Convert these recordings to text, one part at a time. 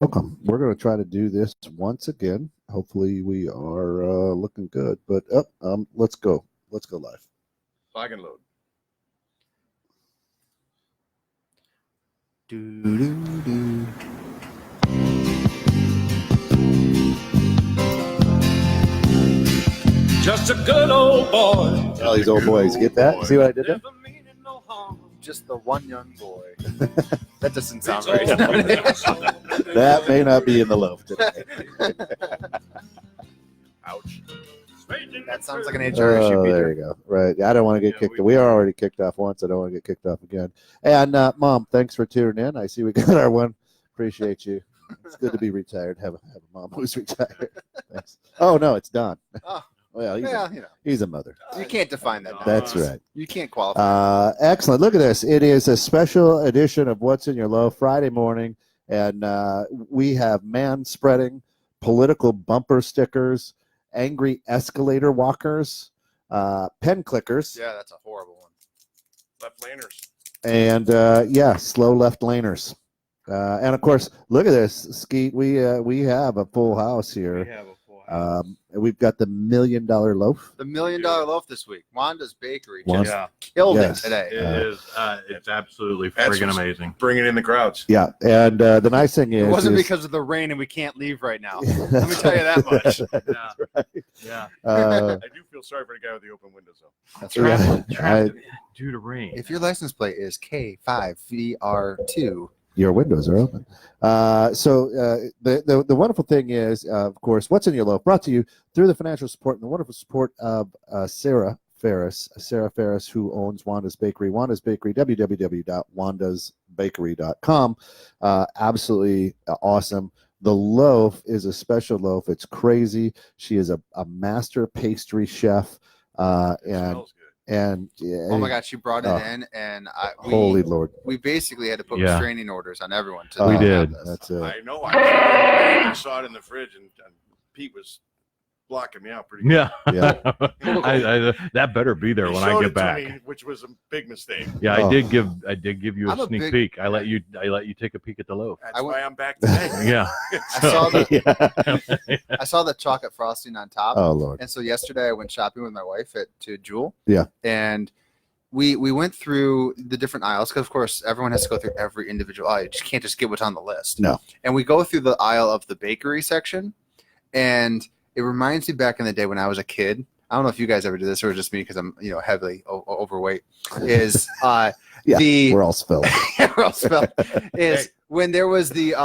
Welcome. We're going to try to do this once again. Hopefully, we are looking good. But let's go. Let's go live. Flag and load. Just a good old boy. All these old boys. Get that? See what I did there? Just the one young boy. That doesn't sound right. That may not be in the loaf today. Ouch. That sounds like an HR issue, Oh, Peter. there you go. Right. I don't want to get kicked. We are already kicked off once. I don't want to get kicked off again. And Mom, thanks for tuning in. I see we got our one. Appreciate you. It's good to be retired. Have a mom who's retired. Thanks. Oh no, it's Don. Oh. Well, he's a mother. You can't define that. That's right. You can't qualify. Excellent. Look at this. It is a special edition of What's in Your Loaf Friday morning, and we have man spreading, political bumper stickers, angry escalator walkers, pen clickers. Yeah, that's a horrible one. Left laners. And slow left laners. And of course, look at this, Skeet. We have a full house here. We have a full house. We've got the $1 million loaf. The $1 million loaf this week. Wanda's Bakery Wanda. just killed Yes. it today. It is. It's absolutely friggin' amazing. Bringing in the crowds. Yeah, and the nice thing is, It wasn't because of the rain and we can't leave right now. Let me tell you that much. Yeah. right. Yeah. I do feel sorry for the guy with the open windows, though. That's Yeah. Trapped due to rain. If your license plate is K5VR2, Your windows are open. The wonderful thing is, of course, What's in Your Loaf brought to you through the financial support and the wonderful support of Sara Ferris. Sara Ferris, who owns Wanda's Bakery. Wanda's Bakery, www.wandasbakery.com. Absolutely awesome. The loaf is a special loaf. It's crazy. She is a master pastry chef. It smells good. And oh my God, she brought it in, and holy Lord, we basically had to put Yeah. restraining orders on everyone. We have did. this. That's it. I know. I saw it in the fridge, and Pete was blocking me out pretty good. Yeah. Yeah. That better be there He when showed I it get to back. me, which was a big mistake. Yeah, Oh. I did give you a I'm a sneak big- peek. I let you take a peek at the loaf. That's why I'm back today. Yeah. I saw the chocolate frosting on top. Oh Lord. And so yesterday I went shopping with my wife to Jewel. Yeah. And we went through the different aisles because, of course, everyone has to go through every individual aisle. You just can't just get what's on the list. No. And we go through the aisle of the bakery section, and it reminds me back in the day when I was a kid. I don't know if you guys ever did this or just me because I'm heavily overweight. Is Yeah, we're all spilled. we're all spelled, is when there was the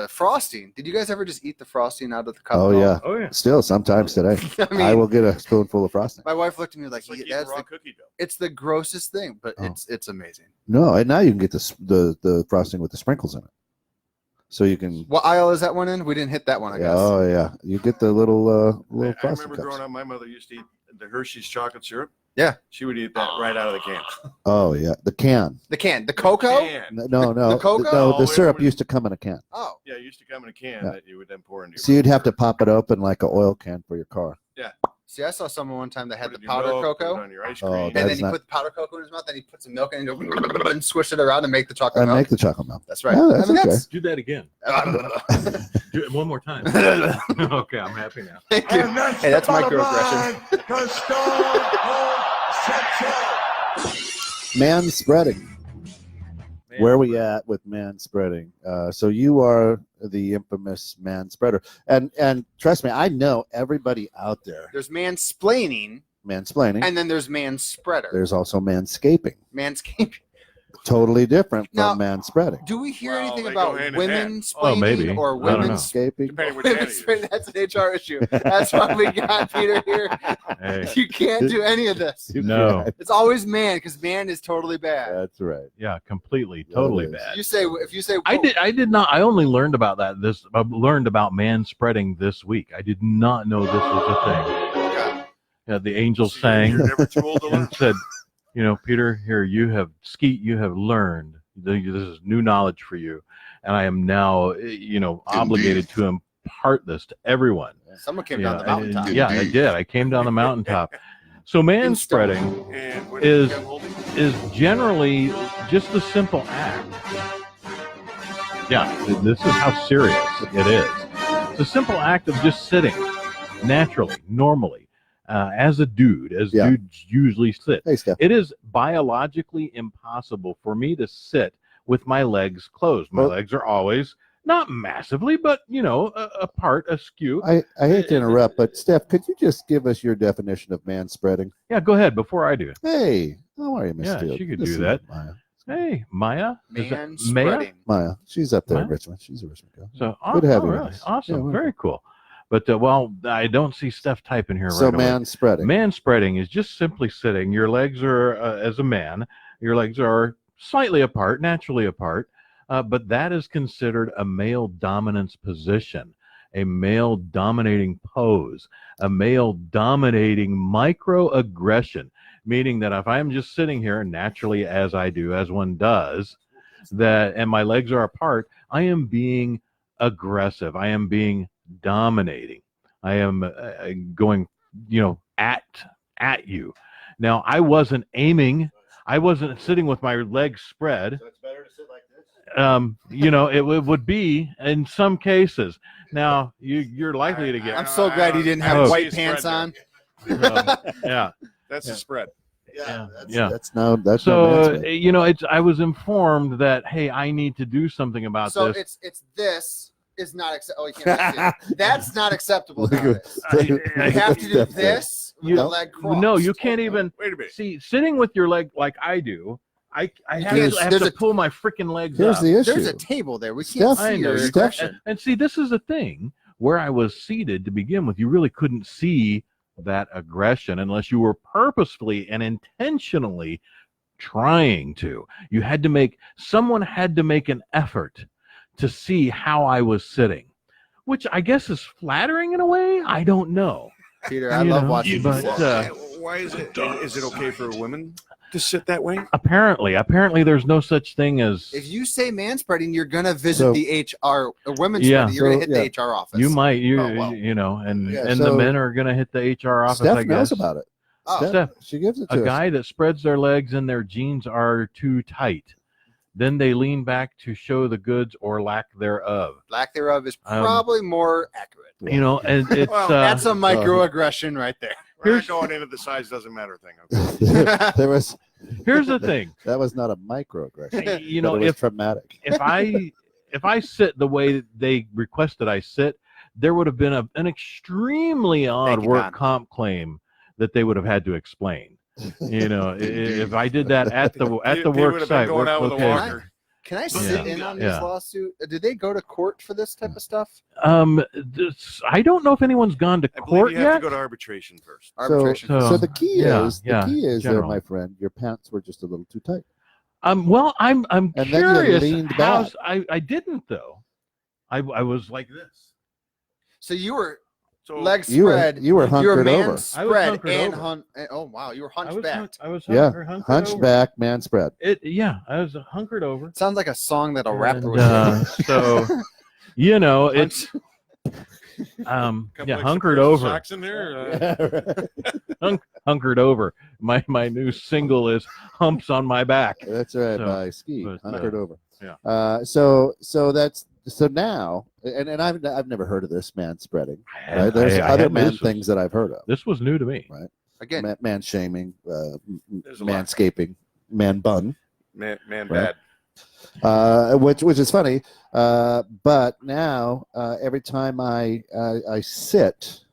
frosting. Did you guys ever just eat the frosting out of the cup? Oh at all? yeah. Oh yeah. Still sometimes today. I mean, I will get a spoonful of frosting. my wife looked at me like, It's like "That's eating raw the, cookie dough. it's the grossest thing," but Oh. it's amazing. No, and now you can get the frosting with the sprinkles in it. So you can. What aisle is that one in? We didn't hit that one, I Yeah, guess. oh yeah, you get the little I frosting remember cups. growing up, my mother used to eat the Hershey's chocolate syrup. Yeah. She would eat that right out of the can. Oh yeah, the can. The cocoa. Can. No, The cocoa? No, the Oh, syrup it was- used to come in a can. Oh, Yeah, it used to come in a can Yeah. that you would then pour into your So you'd have to pop it open like an oil can for your car. see, I saw someone one time that had Put the it in your powdered milk, put it cocoa, on your ice Oh, cream. and then That's he not- put the powdered cocoa in his mouth, then he put some milk in and swish it around and make the chocolate And milk. make the chocolate milk. That's right. Yeah, that's okay. Do that again. Do it one more time. Okay, I'm happy now. Thank you. Hey, that's microaggression. Man spreading. Where are we at with man spreading? So you are the infamous man spreader, and trust me, I know everybody out there. There's mansplaining, Mansplaining. and then there's manspreader. There's also manscaping. Manscaping. Totally different Now, from man spreading. Do we hear Well, anything they about go hand in women hand. splaining maybe. or I don't know. women's Manscaping. Depending which hand women's it splaining? is. That's an HR issue. That's why we got Peter here. Hey. You can't do any of this. No. It's always man because man is totally bad. That's right. Yeah, completely, Yeah, totally it is. bad. If you say I did not. I only learned about that. I learned about man spreading this week. I did not know this was a thing. Yeah. Yeah, the angels See, sang You're never too old to learn. and said, Peter, here Skeet, you have learned. This is new knowledge for you, and I am now, obligated to impart this to everyone. Someone came down the and- mountaintop. yeah, I did. I came down the mountaintop. So man spreading And what Is- you got holding? is generally just a simple act Yeah, this is how serious it is. It's a simple act of just sitting naturally, normally, as a dude, as dudes usually sit. Hey, Steph. It is biologically impossible for me to sit with my legs closed. My legs are always not massively, but apart, askew. I hate to interrupt, but Steph, could you just give us your definition of man spreading? Yeah, go ahead before I do. Hey, how are you, Miss Yeah, Field? she could Good to do see that. you, Maya. Hey, Maya. Man Maya? spreading. Maya, she's up there in Maya? Richmond. She's a Richmond girl. So Good to have you with really us. awesome, Yeah, very cool. But I don't see Steph typing here So right away. man spreading. Man spreading is just simply sitting. Your legs are, as a man, your legs are slightly apart, naturally apart, but that is considered a male dominance position, a male dominating pose, a male dominating microaggression, meaning that if I'm just sitting here naturally as I do, as one does, and my legs are apart, I am being aggressive. I am being dominating. I am going, at you. Now, I wasn't aiming. I wasn't sitting with my legs spread. So it's better to sit like this? It would be in some cases. Now, you're likely to get. I'm so glad he didn't have Oh. white pants on. Yeah. That's the spread. That's no man So spreading. I was informed that hey, I need to do something about So this. it's this is not acceptable. Oh, you can't see it. That's not acceptable. Look at- You have to do Steph there. this with the leg crossed. No, you can't even Wait a minute. see sitting with your leg like I do. I have can't- to there's a- pull my freaking legs Here's up. the issue. There's a table there. We can't Steph- see your Steph- aggression. And see, this is the thing where I was seated to begin with. You really couldn't see that aggression unless you were purposefully and intentionally trying to. Someone had to make an effort to see how I was sitting, which I guess is flattering in a way. I don't know. Peter, I love watching you but, sit. Why is it? Is it okay for women to sit that way? Apparently, there's no such thing as. If you say man spreading, you're gonna visit So- the HR or women's Yeah. spreading. You're gonna So, hit the HR office. You might, Oh, well. and Yeah, the so- men are going to hit the HR office. Steph I knows guess. about it. Oh. Steph, She gives it to a us. guy that spreads their legs and their jeans are too tight, then they lean back to show the goods or lack thereof. Lack thereof is probably more accurate. And it's Well, That's a microaggression right there. We're not going into the size doesn't matter thing. Okay? there was here's the thing. that was not a microaggression. but it was If traumatic. if I sit the way they requested I sit, there would have been an extremely odd Thank you, work Don. comp claim that they would have had to explain. If I did that at the He work would have site, been going work out with a location. walker. Can I sit Yeah. in on Yeah. this lawsuit? Did they go to court for this type of stuff? I don't know if anyone's gone to I believe court you have yet. to go to arbitration first. Arbitration. So the key yeah, is yeah, the key is there, generally. my friend. Your pants were just a little too tight. Well, I'm And then you curious. leaned how back. I didn't though. I was like this. So you were So legs You were spread. you were You were hunkered man over. I was spread hunkered and over. oh wow, you were I was hunchbacked. Yeah, hunkered hunchback, man spread. over. I was hunkered over. Sounds like a song that a And, rapper would sing. so it's Couple extra hunkered pairs of over. socks in there. Hunkered over. My new single is "Humps on My Back." That's right, So, by ski, but, hunkered over. yeah. So now, and I've never heard of this man spreading. Right? There's other man things that I've heard of. This was new to me. Right. Again, Man shaming, There's a lot. manscaping, man bun, Man, Right. bad. which is funny. But now every time I sit,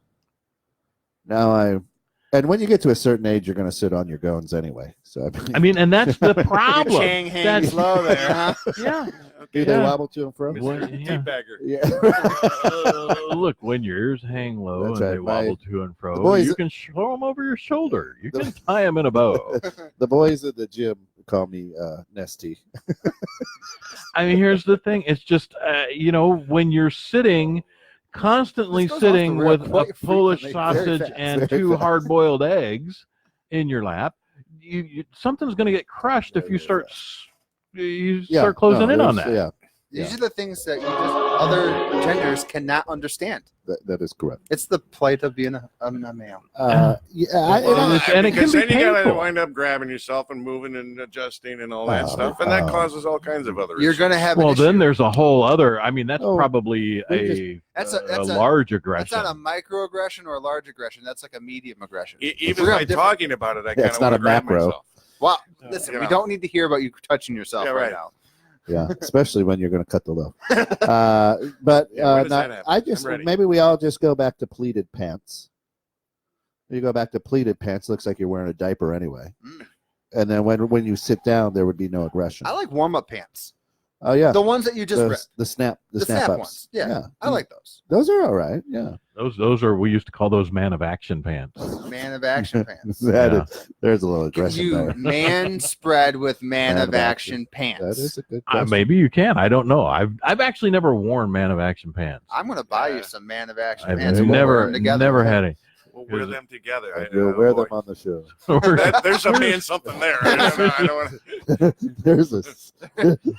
and when you get to a certain age, you're going to sit on your gones anyway. So I mean, and that's the problem. Chang hangs That's- low there, huh? Yeah. do they Yeah. wobble to and fro? Well, Mr. yeah. Teabagger. Yeah. Look, when your ears hang low That's and right. they wobble to and fro, the boys- you can throw them over your shoulder. You can tie them in a bow. The boys at the gym call me Nesty. I mean, here's the thing. It's just, when you're sitting, constantly This goes off the sitting rail with a quite Polish frequently, very sausage fast, and very 2 fast. hard-boiled eggs in your lap, something's going to get crushed if you start closing in on that. Yeah. These are the things that you just other genders cannot understand. That is correct. It's the plight of being a male. And it because can be then you gotta painful. wind up grabbing yourself and moving and adjusting and all that Oh, stuff, and that oh. causes all kinds of other You're issues. going to have an Well, issue. then there's a whole other. I mean, that's Oh, probably That's a a large That's aggression. not a microaggression or a large aggression. That's like a medium aggression. Even We're by different. talking about it, I Yeah, kind it's of not want a to grab macro. myself. Well, listen, You we know. don't need to hear about you touching yourself Yeah, right right. now. Yeah, especially when you're going to cut the loaf. But Yeah, when does not- that happen? I just I'm ready. maybe we all just go back to pleated pants. You go back to pleated pants. Looks like you're wearing a diaper anyway. Mm. And then when you sit down, there would be no aggression. I like warm-up pants. Oh yeah, The ones that you just ripped. the snap The snap ups. ones. Yeah, I like those. those are all right. Yeah, Those are, we used to call those man of action pants. Man of action pants. That is- there's a little Can aggression you there. man spread with man of action pants? That is a good question. Maybe you can. I don't know. I've actually never worn man of action pants. I'm going to buy Yeah. you some man of action I've pants. and we'll wear them together. never had it. We'll wear them together. And we'll wear them on the show. There's a man something there. I don't want There's a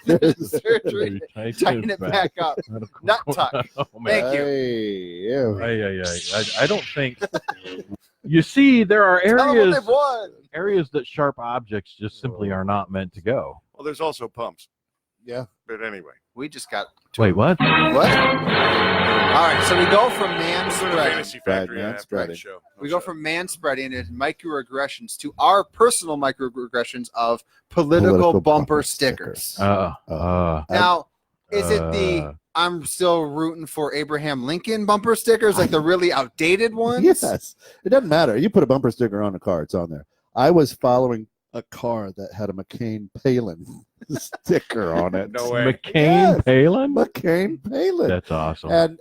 there's Surgery. Tighten it back up. Nut tuck. Oh, man. Thank you. Hey, yeah. I don't think. You see, there are Tell them what areas they've won. that sharp objects just simply are not meant to go. Well, there's also pumps. Yeah. But anyway, We just got. Wait, what? What? All right, so we go from man this is a spreading. fantasy factory. man I have to spreading. show. We go from man spreading and microaggressions to our personal microaggressions of political bumper stickers. Now, is it the I'm still rooting for Abraham Lincoln bumper stickers, like the really outdated ones? Yes, it doesn't matter. You put a bumper sticker on a car, it's on there. I was following a car that had a McCain Palin sticker on it. No way. McCain Yes. Palin? McCain Palin. That's awesome. And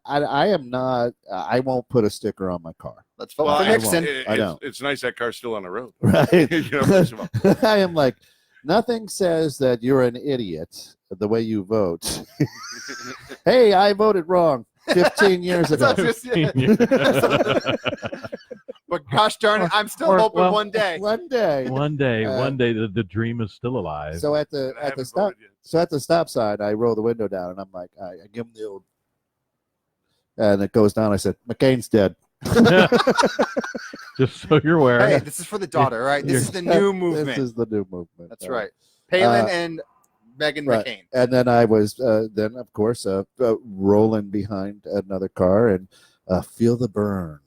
I am not. I won't put a sticker on my car. Let's vote Well, for I Nixon. won't. I know. It's nice that car's still on the road. Right. You know, first of all. I am like, nothing says that you're an idiot the way you vote. Hey, I voted wrong 15 years ago. That's But gosh darn it, I'm still hoping well, one day. One day. one day the dream is still alive. So at I the haven't stop. voted yet. So at the stop sign, I roll the window down and I'm like, I give him the old, and it goes down. I said, McCain's dead. Just so you're aware. Hey, this is for the daughter, right? This is the new movement. This is the new movement. That's right. Palin Uh, and Megan right. McCain. And then I was then of course rolling behind another car and feel the burn.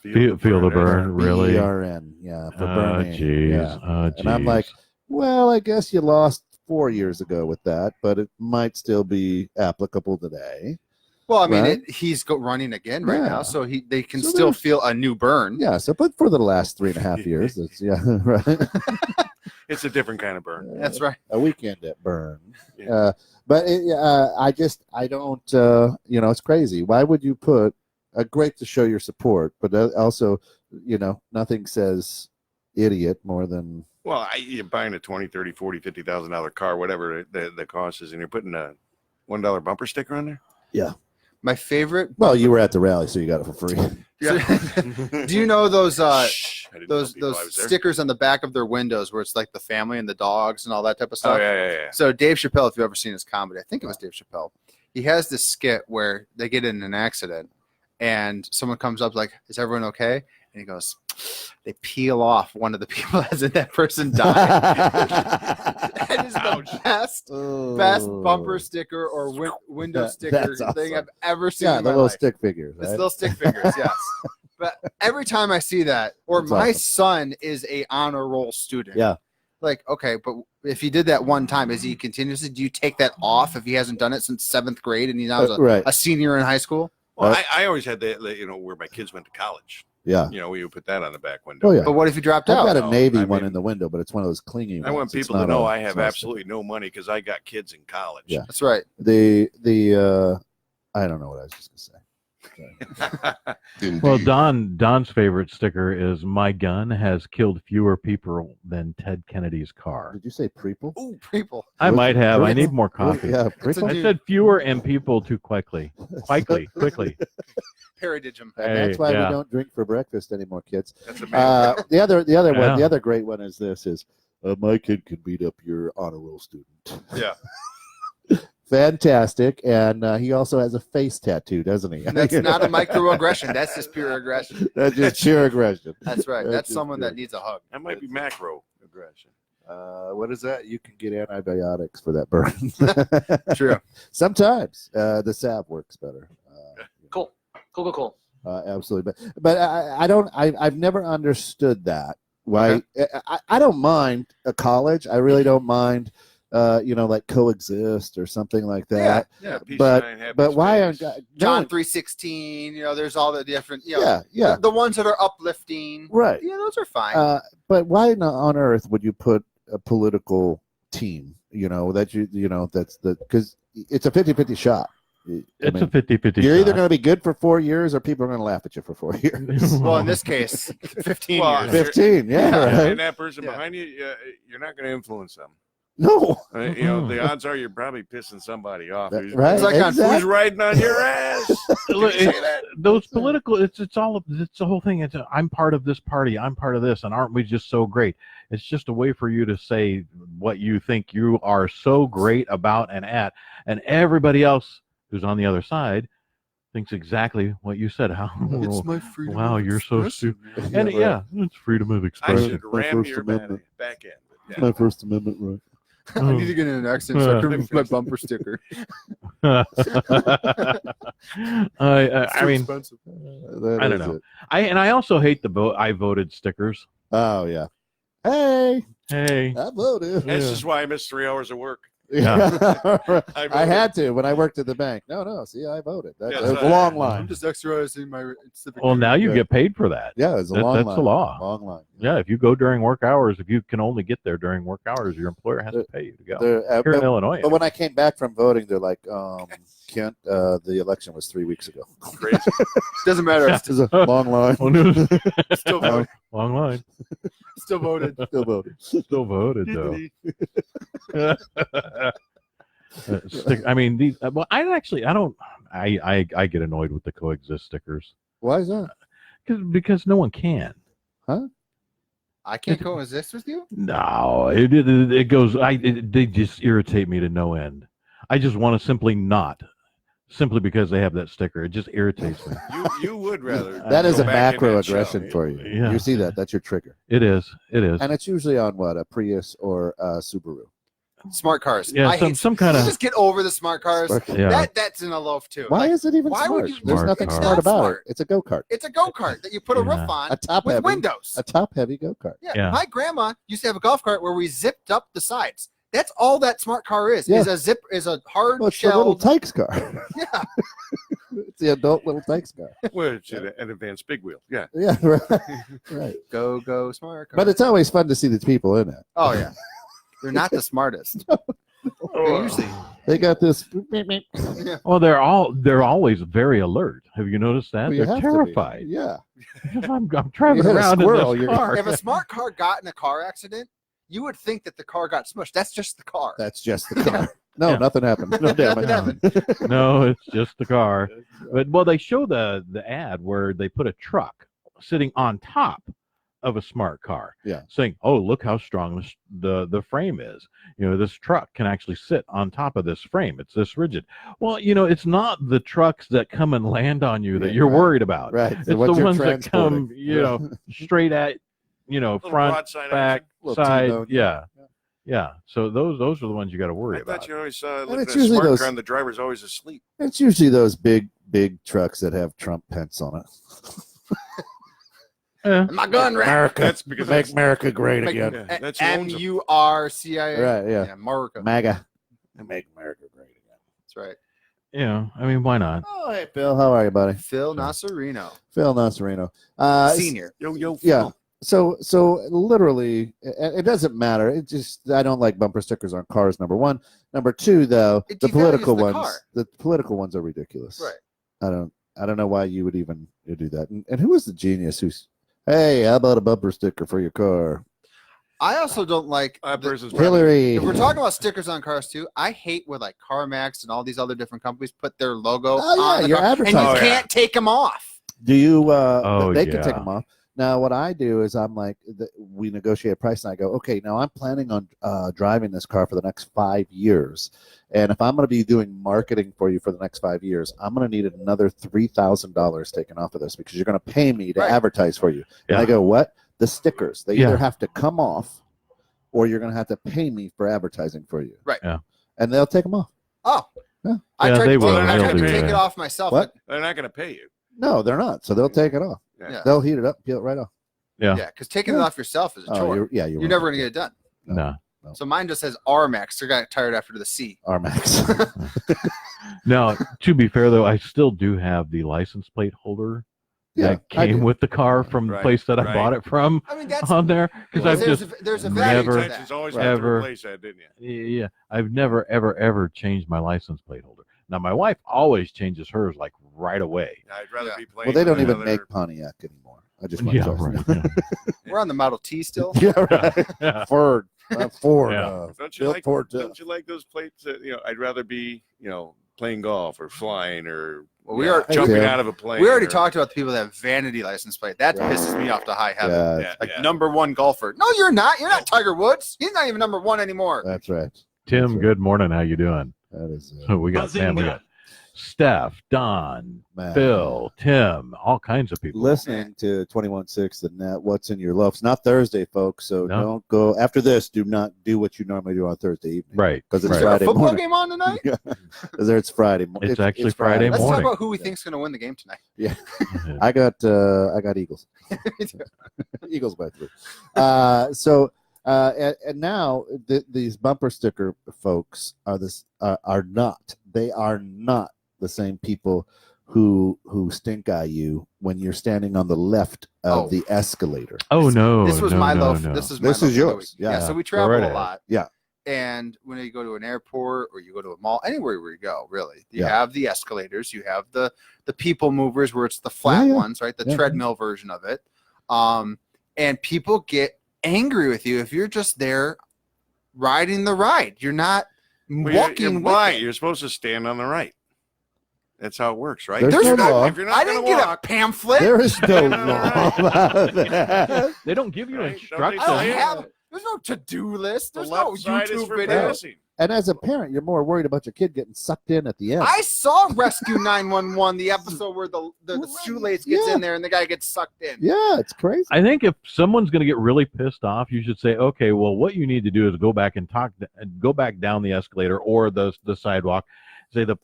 Feel the burn, really? BRN, yeah, for Oh, Bernie. jeez. Yeah. Oh, And I'm like, well, I guess you lost 4 years ago with that, but it might still be applicable today. Well, I mean, Right? he's running again right Yeah. now, so they can So still there's- feel a new burn. Yeah, so but for the last 3.5 years, it's right. It's a different kind of burn. That's right. A weekend at Burn. Yeah. But I don't, it's crazy. Why would you put great to show your support, but also, nothing says idiot more than. Well, you're buying a $20,000, $30,000, $40,000, $50,000 car, whatever the cost is, and you're putting a $1 bumper sticker on there. My favorite. Well, you were at the rally, so you got it for free. Do you know those Shh, I didn't tell those people I was there. stickers on the back of their windows where it's like the family and the dogs and all that type of Oh stuff? yeah. So Dave Chappelle, if you've ever seen his comedy, I think it was Dave Chappelle. He has this skit where they get in an accident and someone comes up like, "Is everyone okay?" And he goes, "They peel off one of the people as if that person died." That is the best bumper sticker or window sticker That's thing awesome. I've ever seen Yeah, in the my little life. stick figures. It's Right? little stick figures, yes. But every time I see that, or That's my awesome. son is a honor roll student. Yeah. Like, okay, but if he did that one time, is he continuously? Do you take that off if he hasn't done it since 7th grade and he's now Right. a senior in high school? Well, I always had that, where my kids went to college. Yeah. We would put that on the back window. Oh yeah. But what if he dropped I've out? got a No, Navy I one mean- in the window, but it's one of those clingy ones. I want It's people to not know a- I have it's not a absolutely no money because I got kids in college. Yeah. That's right. stick. The I don't know what I was just gonna say. Well, Don's favorite sticker is "My gun has killed fewer people than Ted Kennedy's car." Did you say preeple? Ooh, people. I might have. I Preple? need more coffee. Yeah, It's a preple. I dude. said fewer and people too quickly. Quickly. Paradigm. And that's why yeah. we don't drink for breakfast anymore, kids. That's a man. The other Yeah. one, the other great one is this: is my kid could beat up your honor roll student. Yeah. Fantastic. And he also has a face tattoo, doesn't he? That's not a microaggression. That's just pure aggression. That's just pure aggression. That's right. That's That's just someone pure. that needs a hug. That might be macro aggression. What is that? You can get antibiotics for that burn. True. Sometimes the salve works better. Cool. Absolutely, but I've never understood that. Why? I don't mind a college. I really don't mind. Like coexist or something like that. Yeah, peace But- sign, happy But why aren't space. John 3:16. There's all the different. yeah. The ones that are uplifting. Right. Yeah, those are fine. But why on earth would you put a political team? That's because it's a 50-50 shot. It's a 50-50 You're either shot. going to be good for 4 years or people are going to laugh at you for 4 years. Well, in this case, 15 Well, years. 15, yeah, right. And that person Yeah. behind you, you're not going to influence them. No. The odds are you're probably pissing somebody off. That- Who's, right. It's like on exactly. who's riding on your ass? Look, Did you say that? Those political, it's the whole thing. I'm part of this party. I'm part of this, and aren't we just so great? It's just a way for you to say what you think you are so great about and at, and everybody else who's on the other side thinks exactly what you said. It's my freedom. Wow, of you're so expression. stupid. And it's freedom of I expression. should My ram First your Amendment. back end. But My First Amendment right. I need to get in an accent so I can remove my bumper sticker. I mean, expensive. I don't know. I also hate the vote. I voted stickers. Oh yeah. Hey, Hey, I voted. That's just why I missed 3 hours of work. I had to when I worked at the bank. No. See, I voted. That's Yeah, a long I'm line. just exercising my civic. well, now you Yeah. get paid for that. Yeah, it's a long That's line. the law. Long line. Yeah, if you go during work hours, if you can only get there during work hours, your employer has to pay you to go. Here in But, Illinois. but when I came back from voting, they're like, Kent, the election was 3 weeks ago. Crazy. Doesn't matter. It's a long line. Oh, no. Still voted. Long line. Still voted. Still voted. Still voted though. I mean, these. Well, I don't. I get annoyed with the coexist stickers Why is that? because no one can. I can't coexist with you. No, it goes. They just irritate me to no end. I just want to simply not, simply because they have that sticker. It just irritates me. You would rather. That is go a back in macro that shell. aggression for you. Yeah. You see that? That's your trigger. It is. And it's usually on what? A Prius or a Subaru. Smart cars. Yeah, I hate some kind of. Just get over the smart cars. Yeah. That's in a loaf too. Why Like, is it even why smart? would you- There's Smart nothing car. smart It's not about smart. it. It's a go-kart. it's a go-kart that you put a Yeah. roof on A top with heavy. windows. A top-heavy go-kart. Yeah. My grandma used to have a golf cart where we zipped up the sides. That's all that smart car is. Yeah. Is a hard Well, it's the little shell. Tykes car. Yeah. It's the adult little Tykes car. Which an advanced big wheel. Yeah. Yeah, right. Right. Go smart car. But it's always fun to see the people in it. oh yeah, they're not the smartest. They're usually They got this. yeah. Well, they're always very alert. Have you noticed that? Well, you They're have to be. terrified. Yeah. I'm driving You hit a around squirrel, in this you're- car. If a smart car got in a car accident, you would think that the car got smushed. That's just the car. That's just the car. No, Yeah. nothing happened. No damage. Nothing happened. No, it's just the car. But well, they show the ad where they put a truck sitting on top of a smart car. Yeah. Saying, "Oh, look how strong the frame is. This truck can actually sit on top of this frame. It's this rigid." Well, it's not the trucks that come and land on you that Yeah, you're right. worried about. Right. It's So what the you're ones that come, transporting. straight at, Little front, broadside back, action. Little side. T-bone, Yeah. Yeah. So those are the ones you got to worry I about. thought you always And looked it's at a usually smart those- car and the driver's always asleep. It's usually those big trucks that have Trump pence on it. Yeah. My gun rack. America. That's because Make that's, America great Make- again. yeah, that's who owns them. MURCIA. Right, yeah. America. MAGA. Make America great again. That's right. Yeah. I mean, why not? Oh, hey, Phil. How are you, buddy? Phil Nasarino, Phil Nasarino. senior. Yo, Yeah. Phil. So literally, it doesn't matter. It just I don't like bumper stickers on cars. Number one. Number two, though, It the devalues political the ones. car. The political ones are ridiculous. Right. I don't know why you would even do that. And who was the genius who's, hey, how about a bumper sticker for your car? I also don't like That the- person's probably- Hillary. if we're talking about stickers on cars too, I hate where like CarMax and all these other different companies put their logo Oh, yeah, on the your car, and you advertising. can't take them off. Do you? Oh, They can yeah. take them off. Now, what I do is I'm like, we negotiate a price, and I go, okay, now I'm planning on driving this car for the next 5 years. And if I'm going to be doing marketing for you for the next 5 years, I'm going to need another $3,000 taken off of this because you're going to pay me to advertise for you. Yeah. And I go, what? The stickers. They Yeah. either have to come off or you're going to have to pay me for advertising for you. Right. Yeah. And they'll take them off. Oh. Yeah. I Yeah, tried, they to, will. I They'll tried to do take that. it off myself. What? They're not going to pay you. No, they're not. So they'll take it off. Yeah. They'll heat it up, peel it right off. Yeah. Yeah, because taking it off yourself is a Oh, chore. you're You're never going to get it done. No. So mine just says RMAX. They got tired after the C. RMAX. Now, to be fair though, I still do have the license plate holder Yeah, that I came do. with the car from the Right, place that I right. bought it from I mean, that's on there because I've there's just there's a value never- to Intentions that. always Right. have to Ever. replace that, didn't you? yeah, I've never ever changed my license plate holder. Now my wife always changes hers like right away. I'd rather Yeah. be playing. Well, they don't with even another- make Pontiac anymore. I just want Yeah, to right. Yeah. We're on the Model T still. yeah, right. Yeah. Ford. Ford. Yeah. Don't you built like? Ford, Don't you like those plates? That, I'd rather be, playing golf or flying or Well, we are jumping Tim. out of a plane. we already or- talked about the people that have vanity license plate. That Yeah. pisses me off to high heaven. Yeah, Yeah, Like yeah. #1 golfer. No, you're not. You're not Tiger Woods. He's not even #1 anymore. that's right. Tim, That's right. good morning. How you doing? That is We got Steph, Don, man. Phil, Tim, all kinds of people. Listening to 21.6 the net. What's in your loafs? Not Thursday, folks. So No. don't go after this. Do not do what you normally do on Thursday evening. Right. Because it's Is there a Friday football morning. game on tonight? Because it's Friday. It's actually Friday Let's morning. talk about who we think's going to win the game tonight. I got Eagles. Eagles by 3. And now these bumper sticker folks are not. They are not the same people who stink eye you when you're standing on the left of Oh. the escalator. Oh no! This was no, my no, loaf. no. This is my This loaf is of the yours. week. Yeah. So we Go travel right a ahead. lot. Yeah. And when you go to an airport or you go to a mall, anywhere where you go, really, you Yeah. have the escalators, you have the people movers where it's the flat Yeah. ones, right? The Yeah. treadmill version of it. And people get angry with you if you're just there riding the ride. You're not Well, walking you're with right. it. You're supposed to stand on the right. That's how it works, right? There's There's no law. If you're not I gonna didn't get a walk, pamphlet. There is no Right. law about that. They don't give you Right? Don't they instructions. I don't say it? have. There's no to-do list. the There's no left side is YouTube for video. passing. And as a parent, you're more worried about your kid getting sucked in at the end. I saw Rescue 911, the episode where the shoelace gets Yeah. in there and the guy gets sucked in. Yeah, it's crazy. I think if someone's going to get really pissed off, you should say, okay, well, what you need to do is go back down the escalator or the sidewalk. Say the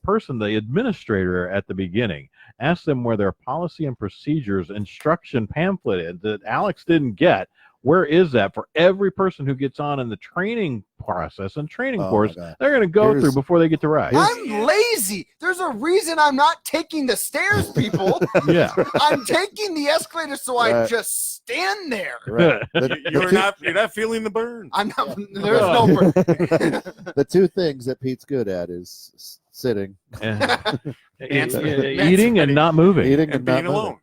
administrator at the beginning, ask them where their policy and procedures instruction pamphlet is that Alex didn't get. Where is that for every person who gets on in the training process and training Oh, course? my God. They're going to go Here's- through before they get to ride. I'm lazy. There's a reason I'm not taking the stairs, people. Yeah. I'm taking the escalator so I Right. just stand there. Right. The- You're not feeling the burn. I'm not. There's no. the two things that Pete's good at is sitting, Eating and not moving. eating, And not being moving.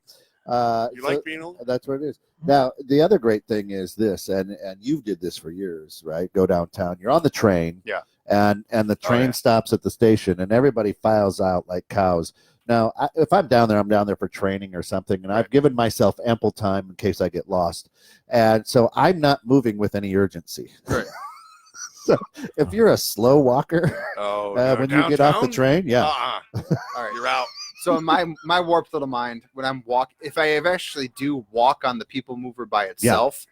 alone. You So like being alone? that's what it is. Now, the other great thing is this, and you did this for years, right? Go downtown. You're on the train. Yeah. And the train yeah. stops at the station, and everybody files out like cows. Now, if I'm down there for training or something, and I've given myself ample time in case I get lost. And so I'm not moving with any urgency. Right. So if you're a slow walker Oh, when you get off the downtown? train, yeah. Uh-uh. All right. You're out. So in my warped little mind, when I'm if I eventually do walk on the people mover by itself,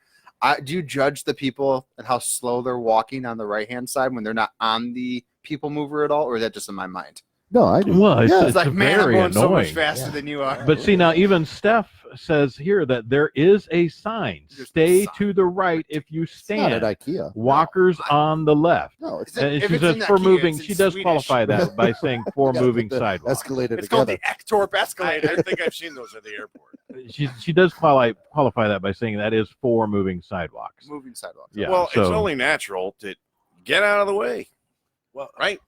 do you judge the people and how slow they're walking on the right hand side when they're not on the people mover at all, or is that just in my mind? No, I do. Well, Yeah. It's like, man, I'm very going so much annoying. faster Yeah. than you are. But see, now even Steph says here that there is a sign. There's Stay a sign. to the right if you It's not at stand. IKEA. Walkers on the left. No, it's Is it- And if she it's says in for IKEA, moving. it's in She does Swedish. qualify that by saying for Yeah, moving the sidewalk. escalator It's called together. the Ektorp I escalator. think I've seen those at the airport. She does qualify that by saying that is for moving sidewalks. Moving sidewalk. Yeah. Well, it's so- only natural to get out of the way. Well, right?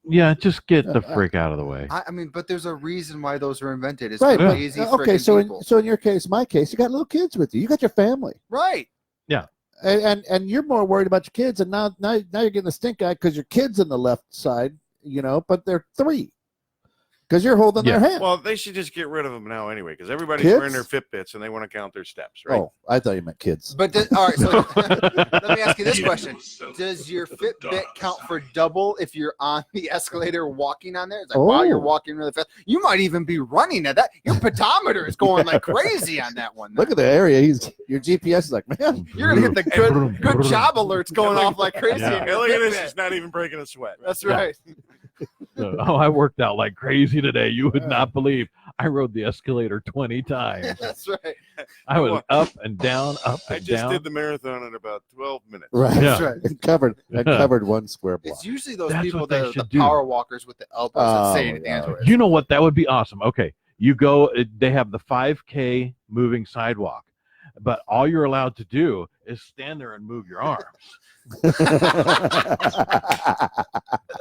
Yeah, just get the frick out of the way. I mean, but there's a reason why those are invented. It's Right. for but- lazy okay. frickin' So people. in your case, my case, you got little kids with you. You got your family, Right. and you're more worried about your kids. And now you're getting the stink eye because your kids in the left side, but they're 3. Because you're holding their hand. Well, they should just get rid of them now anyway, because everybody's Kids? wearing their Fitbits and they want to count their steps, right? Oh, I thought you meant kids. But all right, so let me ask you this question: does your Fitbit count for double if you're on the escalator walking on there? It's like, wow, you're walking really fast. You might even be running at that. Your pedometer is going like crazy on that one. Look at the area. Your GPS is like, man. You're gonna get the good job alerts going off like crazy. Yeah. Hey, look at this. It's not even breaking a sweat. That's right. I worked out like crazy today. You would not believe. I rode the escalator 20 times. That's right. I was up and down, up I and just down. did the marathon in about 12 minutes. Right. Yeah. That's right. And covered one square block. It's usually those That's people what they that are the should do. power walkers with the elbows that say Oh, anything. yeah. Afterwards. You know what? That would be awesome. Okay. You go, they have the 5K moving sidewalk, but all you're allowed to do is stand there and move your arms.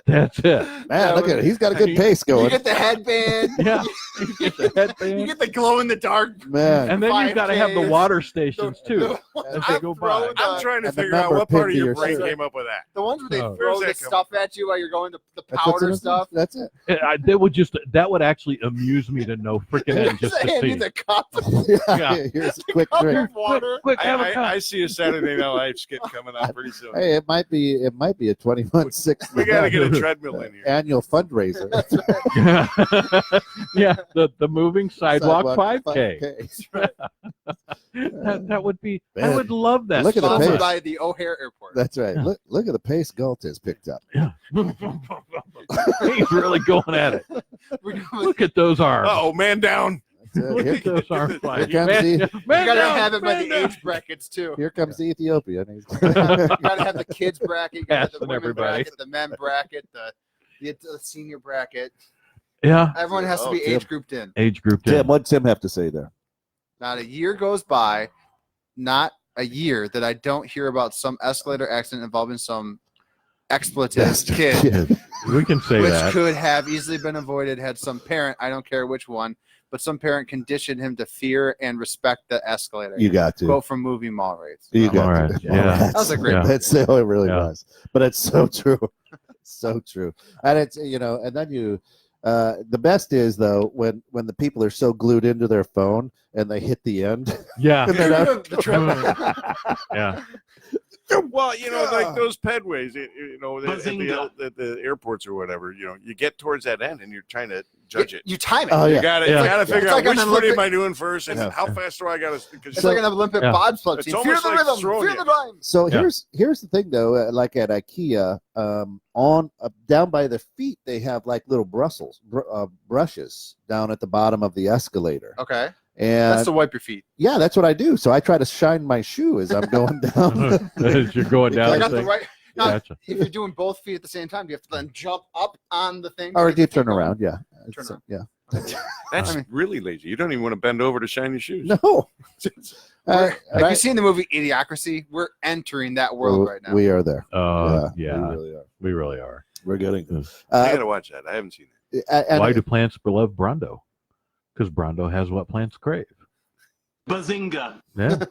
That's it. Man, look at it. He's got a good pace You going. get the headband. Yeah. You get the headband. You get the glow in the dark. Man. And then you've got to have the 5Ks. water stations too. As they go by. I'm trying to And the figure out number what part of pinned to your your brain shirt. came up with that. The ones where they Oh. throw Where's the that stuff at you while you're going to the That's what's in powder it. stuff. That's it. That would actually amuse me to no freaking end just to Hand you see. the cup. Yeah. Here's a quick cup drink. of water. Quick, have a cup. I see a Saturday Night Live skit coming out pretty soon. Hey, it might be a 21-6 We got to get a treadmill in here. annual fundraiser. Yeah, the moving sidewalk 5K. 5K. That would be. I Man. would love that. Look at the Sponsored pace. by the O'Hare Airport. That's right. Look at the pace Galt has picked up. Yeah. He's really going at it. Look at those arms. Oh, man down. That's it. Look at Here, those arms flying. comes Man, the- man You gotta down, have it by man the down. age brackets too. here comes the Ethiopian. You gotta have the kids bracket, you gotta have the Passing women everybody. bracket, the men bracket, the senior bracket. Yeah. Everyone has to be Tim. age grouped in. Age group. Tim, what'd Tim have to say there? Not a year goes by, not a year that I don't hear about some escalator accident involving some expletive kid, We can say which that. could have easily been avoided had some parent, I don't care which one, but some parent conditioned him to fear and respect the escalator. You got to. Quote from movie Mall Rates. You got All to. right. Yeah. That was a great Yeah. That's it really Yeah. was. But it's so true. So true. And it's and then you the best is though when the people are so glued into their phone and they hit the end. Yeah. And they're not- The treadmill. Yeah. Well, like those pedways, at the airports or whatever, you get towards that end and you're trying to judge it. You time it. Oh You yeah. got to Yeah. figure It's out like which an foot am Olympic- I doing first and Yeah. how fast do I got to. It's like an Olympic Yeah. bobsled It's team. almost Feel the like rhythm. throwing Feel you. the rhyme. So Yeah. here's the thing though, like at IKEA, down by the feet they have like little brushes down at the bottom of the escalator. Okay. And That's to wipe your feet. yeah, that's what I do. So I try to shine my shoe as I'm going down. As you're going down. I the got the thing. right. Now, Gotcha. if you're doing both feet at the same time, you have to then jump up on the thing. Or to do you get your turn feet around? Yeah. Turn It's, around. yeah. That's I mean- really lazy. You don't even want to bend over to shine your shoes. No. Have Right. you seen the movie Idiocracy? We're entering that world right now. We are there. Yeah. We really are. We really are. We're getting. I got to watch that. I haven't seen it. And Why do plants love Brondo? Because Brondo has what plants crave. Bazinga. Yeah.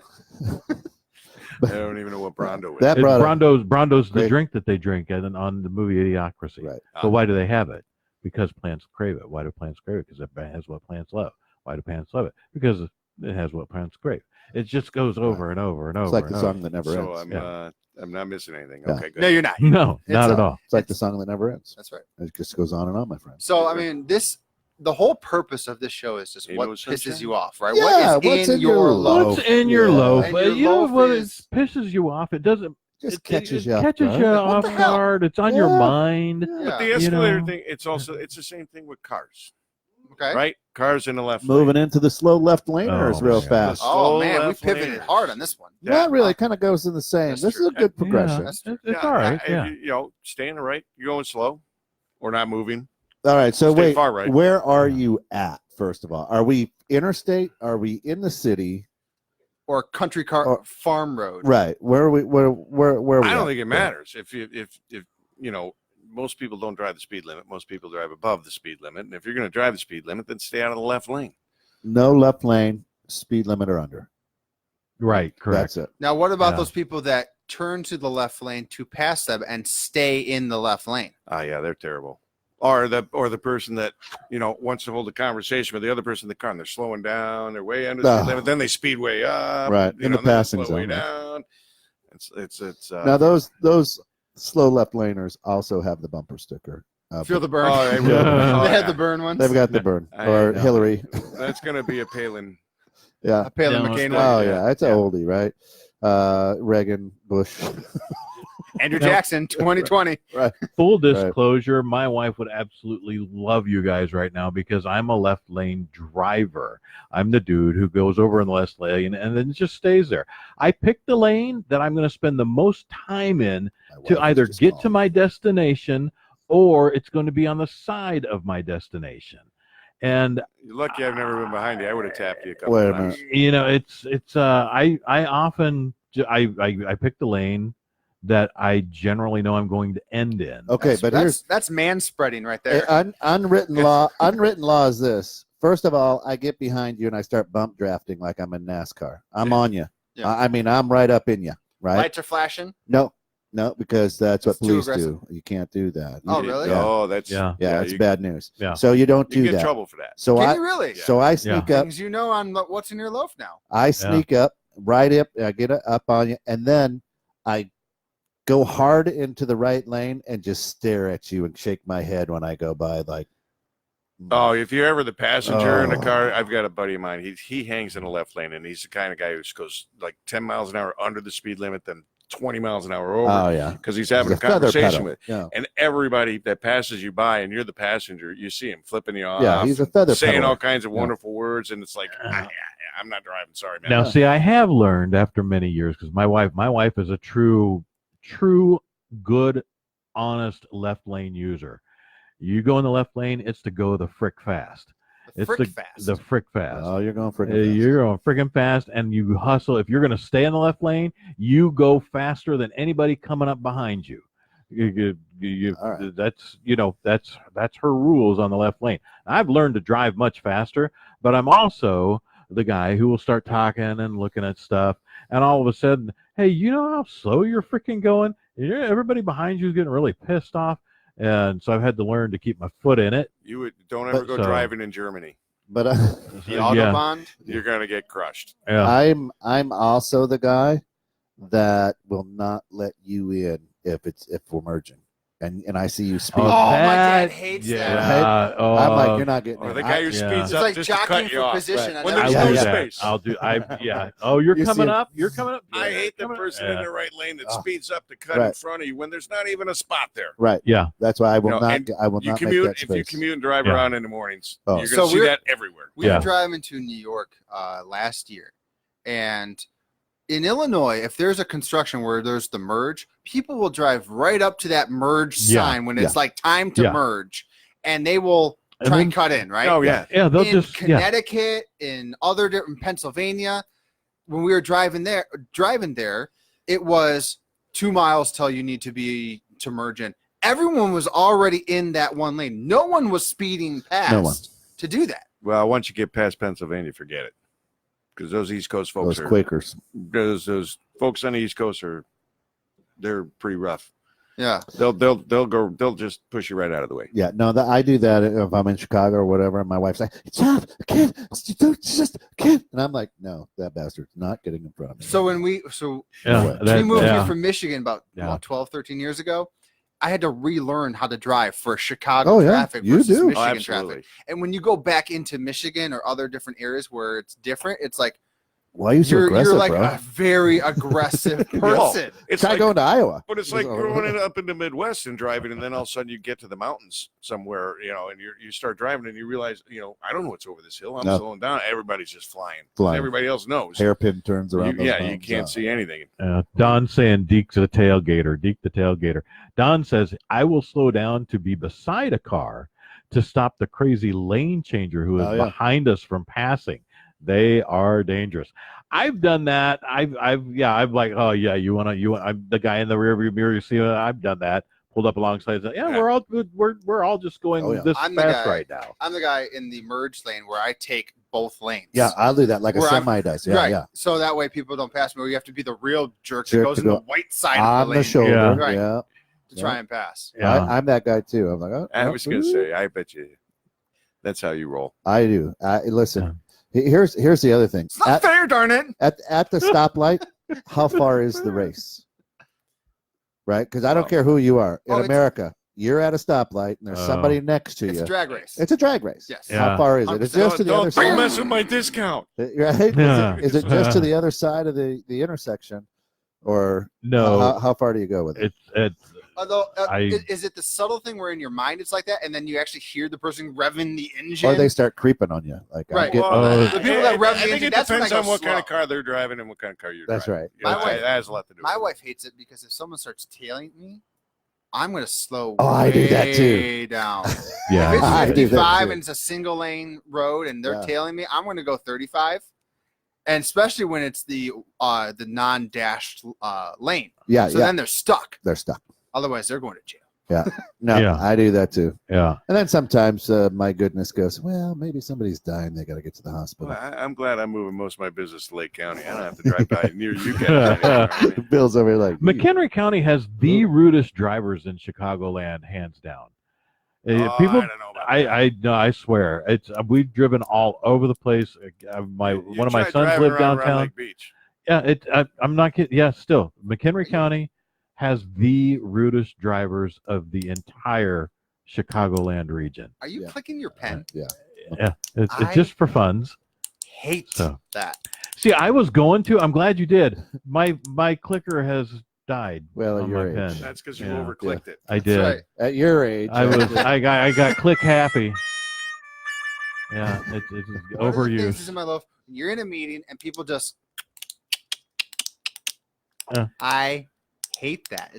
I don't even know what Brondo is. that It's brought up, Brondo's the Great. drink that they drink and on the movie Idiocracy. right. But why do they have it? Because plants crave it. Why do plants crave it? Because it has what plants love. Why do plants love it? Because it has what plants crave. It just goes over and over and over. It's like and the over. song that never So ends. I'm not missing anything. Yeah. Okay, good. No, you're not. No, It's not a- at all. It's like the song that never ends. That's right. It just goes on and on, my friend. So, I mean, the whole purpose of this show is just Ain't what no pisses sunshine? you off, right? Yeah, what what's is in in your your loaf? loaf? What's in your Yeah. loaf? And your You know loaf what is- pisses you off? It doesn't. Just it catches you off catches guard. you What off the hell? guard. It's on your Yeah. mind. Yeah. The escalator know. thing, it's the same thing with cars, Okay. right? Cars in the left Moving lane. into the slow left laners Oh, real my fast. God. Oh Slow man, we left pivoted laners. hard on this one. Not really. Kind of goes in the same. That's This true. is a good progression. That's It's all right. If Yeah. you stay in the right. You're going slow, or not moving. All right. So Stay wait, far right. where are you at? First of all, are we interstate? Are we in the city? Or country car Or- farm road. Right. Where are we? Where are we? I don't at? think it matters if most people don't drive the speed limit. Most people drive above the speed limit, and if you're going to drive the speed limit, then stay out of the left lane. No left lane, speed limit or under. Right. Correct. That's it. Now, what about Yeah. those people that turn to the left lane to pass them and stay in the left lane? Ah, yeah, they're terrible. or the person that wants to hold a conversation with the other person in the car, and they're slowing down, they're way under the speed limit, then they speed way up, right in the passing slow way zone. down. It's Now those slow left laners also have the bumper sticker. Feel the burn. Oh, They had the burn ones. They've got the burn. Or Hillary. That's going to be a Palin. Yeah. A Palin Yeah, McCain Oh one. yeah, it's an oldie, right? Reagan, Bush. Andrew Jackson, 2020. Full disclosure, my wife would absolutely love you guys right now because I'm a left lane driver. I'm the dude who goes over in the left lane and then just stays there. I picked the lane that I'm going to spend the most time in to either get to my destination or it's going to be on the side of my destination. And You're lucky I've never been behind you. I would have tapped you a couple of times. I often pick the lane that I generally know I'm going to end in. Okay, but that's man spreading right there. Unwritten law. Unwritten law is this. First of all, I get behind you and I start bump drafting like I'm in NASCAR. I'm on you. Yeah. I mean, I'm right up in you. Right? Lights are flashing. No, because that's what It's too police aggressive. do. You can't do that. Oh, really? Yeah. Oh, that's It's bad news. Yeah. So you don't You do get in that. trouble for that. So Can you really? So I sneak up. Things you know on what's in your loaf now. I sneak up, right up. I get up on you, and then I go hard into the right lane and just stare at you and shake my head when I go by. Like, Oh, if you're ever the passenger in a car, I've got a buddy of mine. He hangs in the left lane, and he's the kind of guy who goes like 10 miles an hour under the speed limit, then 20 miles an hour over. Oh yeah, because he's having He's a feather conversation pedal. with. Yeah. And everybody that passes you by, and you're the passenger, you see him flipping you off. Yeah, he's a feather saying peddler. all kinds of wonderful words, and it's like, I'm not driving. Sorry, man. Now, see, I have learned after many years because my wife is a true, good, honest left lane user. You go in the left lane, it's to go the frick fast. The frick fast. The frick fast. Oh, you're going freaking fast. You're going freaking fast, and you hustle. If you're going to stay in the left lane, you go faster than anybody coming up behind you. All right. That's her rules on the left lane. I've learned to drive much faster, but I'm also the guy who will start talking and looking at stuff, and all of a sudden, hey, you know how slow you're freaking going? Everybody behind you is getting really pissed off. And so I've had to learn to keep my foot in it. You don't ever go driving in Germany. But The Autobahn. You're gonna get crushed. Yeah. I'm also the guy that will not let you in if we're merging, and I see you speed. Oh, my dad hates that. Right? I'm like, you're not getting Or in. the guy who It's speeds up like just to jockeying cut you for off. position. Right. on When every there's I'll no do side. space. that. Oh, you're You coming see- up. You're coming up. I hate the Coming up. person in the right lane that speeds up to cut Right. in front of you when there's not even a spot there. Right. Yeah. That's why I will You know, not. and I will You not make commute that if you space. commute and drive Yeah. around in the mornings. Oh. You're So gonna see we're- that everywhere. We were Yeah. driving to New York last year, and in Illinois, if there's a construction where there's the merge, people will drive right up to that merge Yeah. sign when it's like time to Yeah. merge, and they will And try then- and cut in, right? Oh yeah. Yeah, they'll in just Connecticut, in other different Pennsylvania, when we were driving there, it was 2 miles till you need to be to merge in. Everyone was already in that one lane. No one was speeding past No one. to do that. Well, once you get past Pennsylvania, forget it. Because those East Coast folks Those are Quakers. those folks on the East Coast they're pretty rough. Yeah. They'll just push you right out of the way. Yeah, no, I do that if I'm in Chicago or whatever. And my wife's like, "Stop! I can't! And I'm like, "No, that bastard's not getting in front of me." So when we moved here from Michigan about 12, 13 years ago, I had to relearn how to drive for Chicago traffic you versus do. Michigan absolutely. traffic. And when you go back into Michigan or other different areas where it's different, it's like Why are you so aggressive, you're like bro? a very aggressive person. It's Try like going to Iowa. But it's like growing up in the Midwest and driving, and then all of a sudden you get to the mountains somewhere, and you start driving and you realize, I don't know what's over this hill. I'm slowing down. Everybody's just flying. Everybody else knows. Hairpin turns around. You can't see anything. Don saying Deke the tailgater. Don says, I will slow down to be beside a car to stop the crazy lane changer who is behind us from passing. They are dangerous. I've done that. I'm like, oh yeah, you want I'm the guy in the rear view mirror. You see, I've done that. Pulled up alongside. We're all good. We're all just going this fast right now. I'm the guy in the merge lane where I take both lanes. Yeah, I'll do that like a semi does. Yeah, right. yeah. So that way people don't pass me. You have to be the real jerk that goes in the white side on of the lane. shoulder. Yeah. Right. Yeah. to try and pass. Yeah. I'm that guy too. I'm like, oh, I was going to say, I bet you that's how you roll. I do. Listen, here's the other thing. It's not fair, darn it. At the stoplight, how far is the race? Right? Because I don't care who you are. In America, you're at a stoplight and there's somebody next to It's you. a drag race. It's a drag race. Yes. Yeah. How far is it? It's just to the other Don't side. mess with my discount. Right? Yeah. Is it just to the other side of the intersection? Or No. how far do you go with it? It's Although, I- is it the subtle thing where in your mind it's like that, and then you actually hear the person revving the engine? Or they start creeping on you. Like, I'm Right. getting- Well, The people that rev the I think engine, it that's when depends I on go what kind of slow. car they're driving and what kind of car you're That's driving. right. You know, My wife- that has a lot to do with My it. wife hates it because if someone starts tailing me, I'm going to slow Oh, I do that too. way down. yeah. If I it's do that 55 too. and it's a single lane road and they're Yeah. tailing me, I'm going to go 35. And especially when it's the non-dashed lane. Yeah, So yeah. then they're stuck. They're stuck. Otherwise, they're going to jail. No, Yeah. I do that too. Yeah. And then sometimes my goodness goes, well, maybe somebody's dying. They got to get to the hospital. Well, I'm glad I'm moving most of my business to Lake County. I don't have to drive by near you guys. anymore. Bill's over here like, McHenry County has the rudest drivers in Chicagoland, hands down. People, I don't know about that. I no, I swear, it's we've driven all over the place. One of my sons lived downtown. Lake Beach. Yeah, I'm not kidding. Yeah, still, McHenry County has the rudest drivers of the entire Chicagoland region. Are you Yeah. clicking your pen? yeah. Yeah, it's I- just for funds. Hate So. that. See, I was going to. I'm glad you did. My clicker has died. Well, at on your my age. pen. That's because you Yeah. overclicked it. I did. That's right. At your age. I got click happy. Yeah, it's One of the things is overused. in my life, you're in a meeting and people just. I hate that.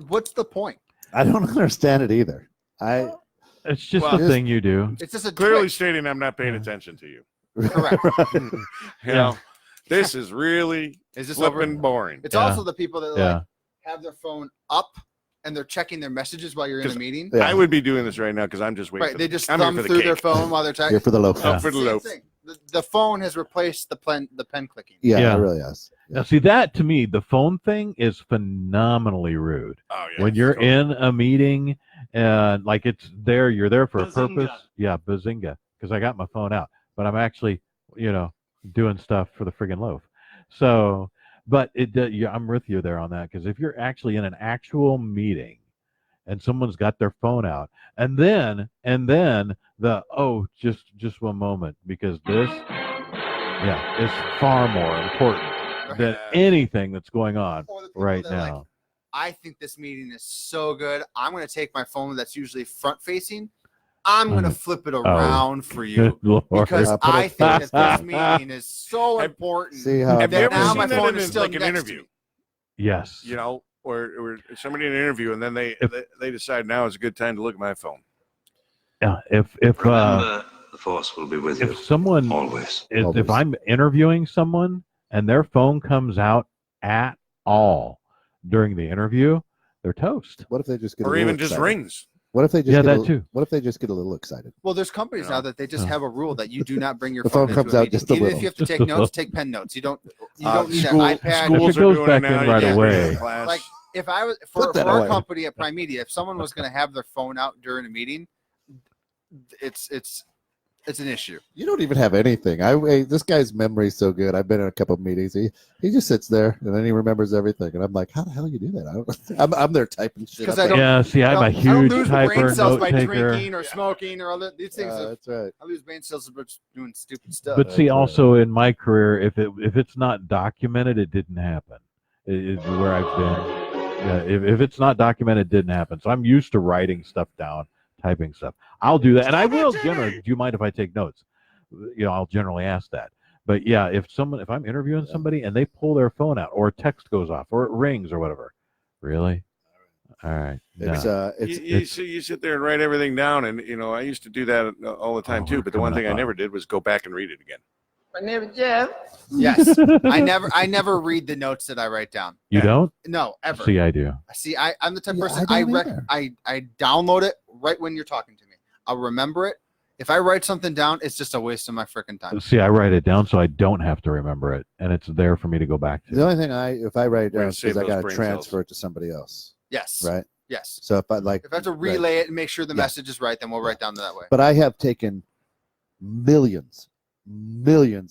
What's the point? I don't understand it either. It's just Well, the thing you do. It's just a Clearly twitch. stating I'm not paying attention to you. Correct. You know, this is really Is this over? flipping boring. It's Yeah. also the people that Yeah. like have their phone up and they're checking their messages while you're in a 'Cause meeting. Yeah. I would be doing this right now because I'm just waiting. Right, for they the- just I'm here thumb for the through their cake. phone while they're typing. Here for the loaf. Oh, for the Same loaf. thing. The phone has replaced the pen clicking. Yeah, Yeah. it really is. Now, see that to me, the phone thing is phenomenally rude. Oh, yeah. When you're in a meeting and like it's there, you're there for a Bazinga. purpose. Yeah, bazinga, because I got my phone out, but I'm actually, doing stuff for the friggin' loaf. So, but I'm with you there on that because if you're actually in an actual meeting and someone's got their phone out, and then just one moment because this, is far more important than anything that's going on Or the people right that are like, now. I think this meeting is so good. I'm going to take my phone that's usually front facing. I'm going to flip it around for you Good Lord. because I'll put I it- think that this meeting is so Have- important. See how Have you That ever now seen my that phone in is still like an next to interview? me. Yes. You know, or somebody in an interview, and then they decide now is a good time to look at my phone. Yeah. If Remember, the force will be with you if someone always. if Always. I'm interviewing someone and their phone comes out at all during the interview, they're toast. What if they just get Or a little even just excited? rings. What if they just Yeah, get that a, too. What if they just get a little excited? Well, there's companies You now know. that they just Yeah. have a rule that you do not bring your The phone phone into comes a out meeting. just a Even little. if you have to Just take a notes, little. take pen notes. You don't need an iPad. Schools If it are goes doing back it in now. right you can't away. bring it in class. Like if I was for Put that our away. company at Primedia, if someone was going to have their phone out during a meeting, it's an issue. You don't even have anything. This guy's memory's so good. I've been in a couple of meetings. He just sits there and then he remembers everything. And I'm like, how the hell you do that? I'm there typing shit. 'Cause up I don't- Yeah, see, I'm a I don't huge lose brain typer, cells note by taker. drinking or smoking or other these things. That's right. I lose brain cells by doing stupid stuff. But see, That's right. also in my career, if it's not documented, it didn't happen. Is where I've been. Yeah, if it's not documented, it didn't happen. So I'm used to writing stuff down, typing stuff. I'll do that, and I will generally. Do you mind if I take notes? I'll generally ask that. But yeah, if I'm interviewing somebody and they pull their phone out, or a text goes off, or it rings, or whatever, really? All right. It's No. You sit there and write everything down, and I used to do that all the time Oh, too. we're But the one coming thing up I on never did was go back and read it again. My name is Jeff. Yes, I never read the notes that I write down. You don't? No, ever. See, I do. See, I'm the type of Yeah, person I don't either. I download it right when you're talking to me. I'll remember it. If I write something down, it's just a waste of my freaking time. See, I write it down so I don't have to remember it, and it's there for me to go back to. The only thing if I write it We're down gonna is save because I those got to brain transfer cells. it to somebody else. Yes. Right? Yes. So if I like, If I have to relay it and make sure the message is right, then we'll write down that way. but I have taken millions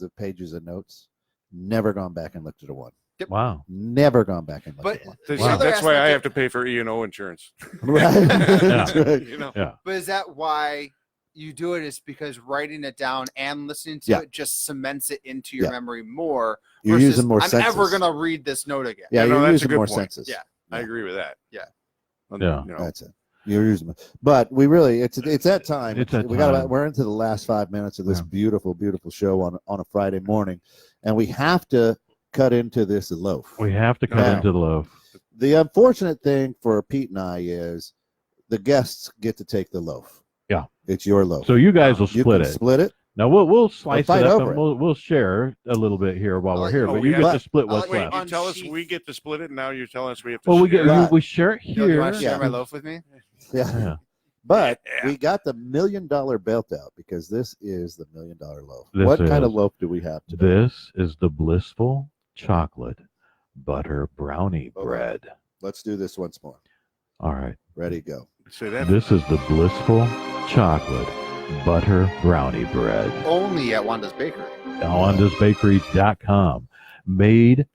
of pages of notes, never gone back and looked at a one. Wow. Never gone back and looked But at one. the Wow. other That's why I aspect have to pay for E&O insurance. Right. That's right. You know, Yeah. But is that why you do it? Is because writing it down and listening to it just cements it into your Yeah. memory more. You're versus, using more I'm senses. ever gonna read this note again. Yeah, no, you're that's a using good more point. senses. Yeah. I agree with that. Yeah. Yeah. You know, That's it. You're using, but we really it's that time. It's that we time. we're into the last 5 minutes of this Yeah. beautiful show on a Friday morning, and we have to cut into this loaf. We have to cut Now, into the loaf. The unfortunate thing for Pete and I is the guests get to take the loaf. Yeah. It's your loaf. So you guys will You split can it. split it. Now we'll slice fight it up over and it. we'll share a little bit here while I'll we're let here, you- but Oh, you we get have- to split I'll what's let you left. you tell us unsheath. we get to split it, and now you're telling us we have to Well, share. Right. we share it Yo, do you want here. to share my Yeah. loaf with me? Yeah. Yeah. But Yeah. we got the $1 million belt out because this is the $1 million loaf. This What kind of is. loaf do we have today? This is the blissful chocolate butter brownie Okay. bread. Let's do this once more. All right. Ready, go. Say that. This is the blissful chocolate butter brownie bread. Only at Wanda's Bakery. Wanda'sBakery.com. Made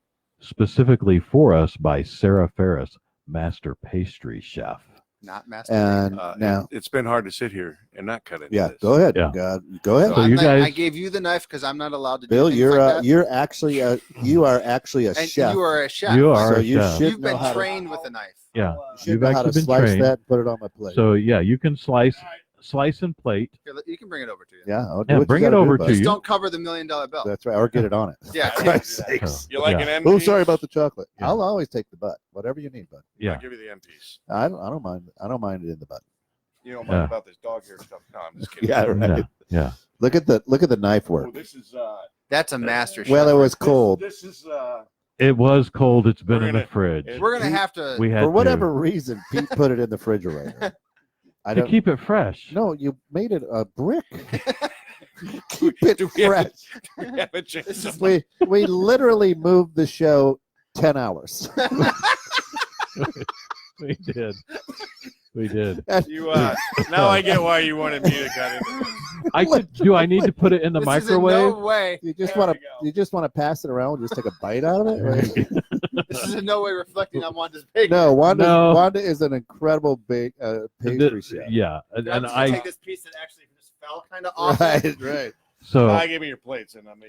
specifically for us by Sara Ferris, Master Pastry Chef. Not Master. And Uh, now, it's been hard to sit here and not cut it. yeah, go ahead. Yeah. Go ahead. So So you I guys- gave you the knife because I'm not allowed to. Bill, do things you're like that. you're actually you are actually a and chef. you are a chef. You are so a you chef. should You've know been how trained with a knife. Yeah. to, you should You've know how to actually been slice trained. that and put it on my plate. So yeah, you can slice and plate. Here, you can bring it over to you. yeah, I'll do Yeah, what you bring it gotta do, over bud. to Just you. don't cover the $1 million belt. That's right, or get it on it. Yeah. For Christ's sakes. So, You like yeah. an end Oh, piece? sorry about the chocolate. Yeah. I'll always take the butt. Whatever you need, bud. Yeah. I'll give you the end piece. I don't mind. I don't mind it in the butt. You don't Yeah. mind about this dog hair stuff? No, I'm just kidding. Yeah, right. Yeah. Look at the knife Oh, work. this is That's a master chef. Well, it was cold. This is It was cold. It's been We're in the gonna- fridge. We're gonna have to. We had For to- whatever reason, Pete put it in the refrigerator. I to don't. keep it fresh. No, you made it a brick. Keep it Do we have fresh. we have a chance. We literally moved the show 10 hours. We did. We did. You now I get why you wanted me to cut it. I could. Do I need to put it in the This microwave? Is in no way. You just There want we go. to. You just want to pass it around, and just take a bite out of it. Right? This is in no way reflecting on Wanda's Bakery. No, Wanda. No. Wanda is an incredible pastry chef. Yeah, I'm and just gonna I. take this piece that actually just fell kind of off. Right. So I give me your plates and on the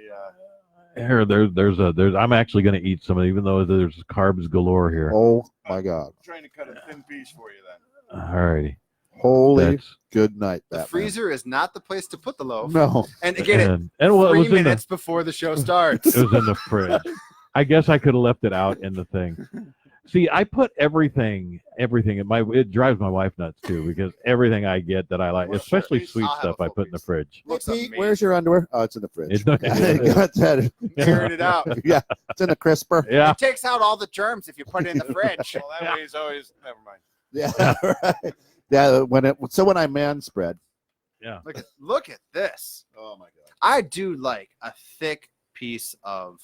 here, there's. I'm actually going to eat some of it, even though there's carbs galore here. Oh my God! trying to cut a thin piece for you then. All righty. Holy That's good night, The Batman. freezer is not the place to put the loaf. No. And get it and well, it 3 was in the minutes before the show starts. it was in the fridge. I guess I could have left it out in the thing. See, I put everything in my. It drives my wife nuts too because everything I get that I like, especially sweet I'll have stuff, a I full put in the piece. fridge. Looks Pete, amazing. where's your underwear? Oh, it's in the fridge. It's Got that. Airing it out. Yeah, it's in the crisper. Yeah. It takes out all the germs if you put it in the fridge. Well, that way he's always never mind. Yeah, right. Yeah, when I man spread. Yeah. Look at this. Oh my God. I do like a thick piece of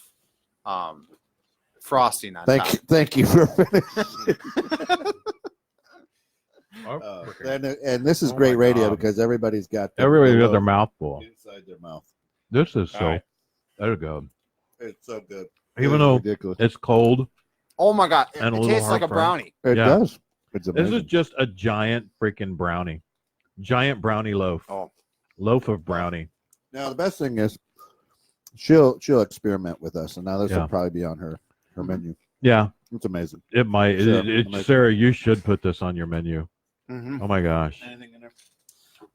frosting on top. Thank you for finishing. And this is Oh great my radio God. because everybody's got Everybody got the their mouth full. inside their mouth. This is All so. right. There you go. It's so good. Even It's though ridiculous. it's cold, Oh my god, And a it little tastes like a heartburn. brownie. It Yeah. does. It's this amazing. is just a giant freaking brownie. Giant brownie loaf. Oh. Loaf of brownie. Now the best thing is she'll experiment with us, and now this Yeah. will probably be on her menu. Yeah, It's amazing. it might. Sure. It, Sarah, you should put this on your menu. Mm-hmm. Oh my gosh. Anything in there?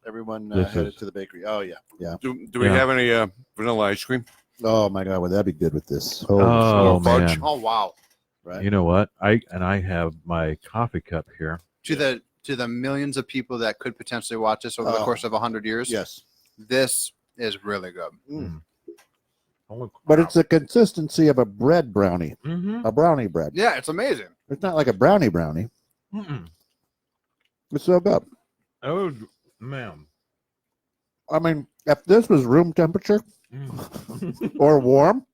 Everyone This headed is- to the bakery. Oh yeah, yeah. Do we Yeah. have any vanilla ice cream? Oh my God, would that be good with this? Holy Oh smokes. fudge. man. Oh wow. Right. You know what? I have my coffee cup here. To the millions of people that could potentially watch this over the Oh. course of 100 years, Yes, this is really good. but it's the consistency of a bread brownie, Mm-hmm. a brownie bread. Yeah, it's amazing. It's not like a brownie. It's so good. Oh man. I mean, if this was room temperature Mm. or warm,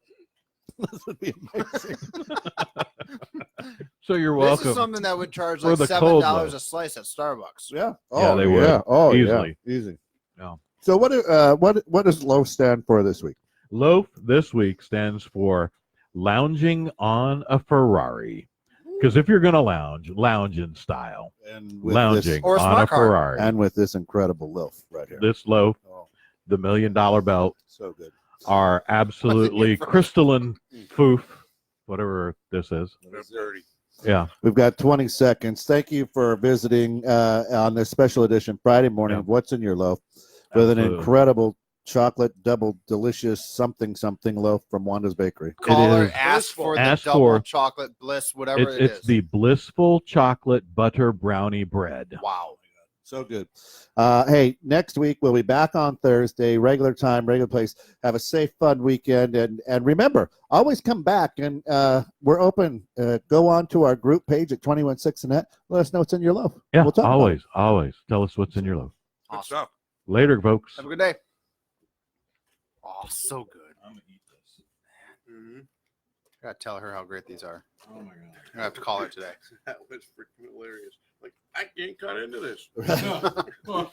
this would be amazing. So you're This welcome. is something that would charge For like the $7 cold loaf. a slice at Starbucks. Yeah. Yeah, they would. Oh, Easily. yeah. Easy. Yeah. So what does Loaf stand for this week? Loaf this week stands for lounging on a Ferrari. Because if you're going to lounge in style. And Lounging Or a on smart a car. Ferrari. and with this incredible loaf right here. This loaf, Oh, the $1 million belt, so good. are absolutely crystalline foof, whatever this is. They're dirty. Yeah. We've got 20 seconds. Thank you for visiting on this special edition Friday morning Yeah. of What's in Your Loaf with an Absolutely. incredible chocolate double delicious something loaf from Wanda's Bakery. Call her, is ask for the Ask double for- chocolate bliss, whatever It's the blissful chocolate butter brownie bread. Wow. So good. Hey, next week we'll be back on Thursday, regular time, regular place. Have a safe, fun weekend, and remember, always come back. And we're open. Go on to our group page at 216net. Let us know what's in your loaf. Yeah, We'll talk about it. always tell us what's in your loaf. Good Awesome. stuff. Later, folks. Have a good day. Oh, so good. I'm gonna eat this. I gotta tell her how great these are. Oh my god. I have to call her today. That was freaking hilarious. Like, I can't cut into this. Well,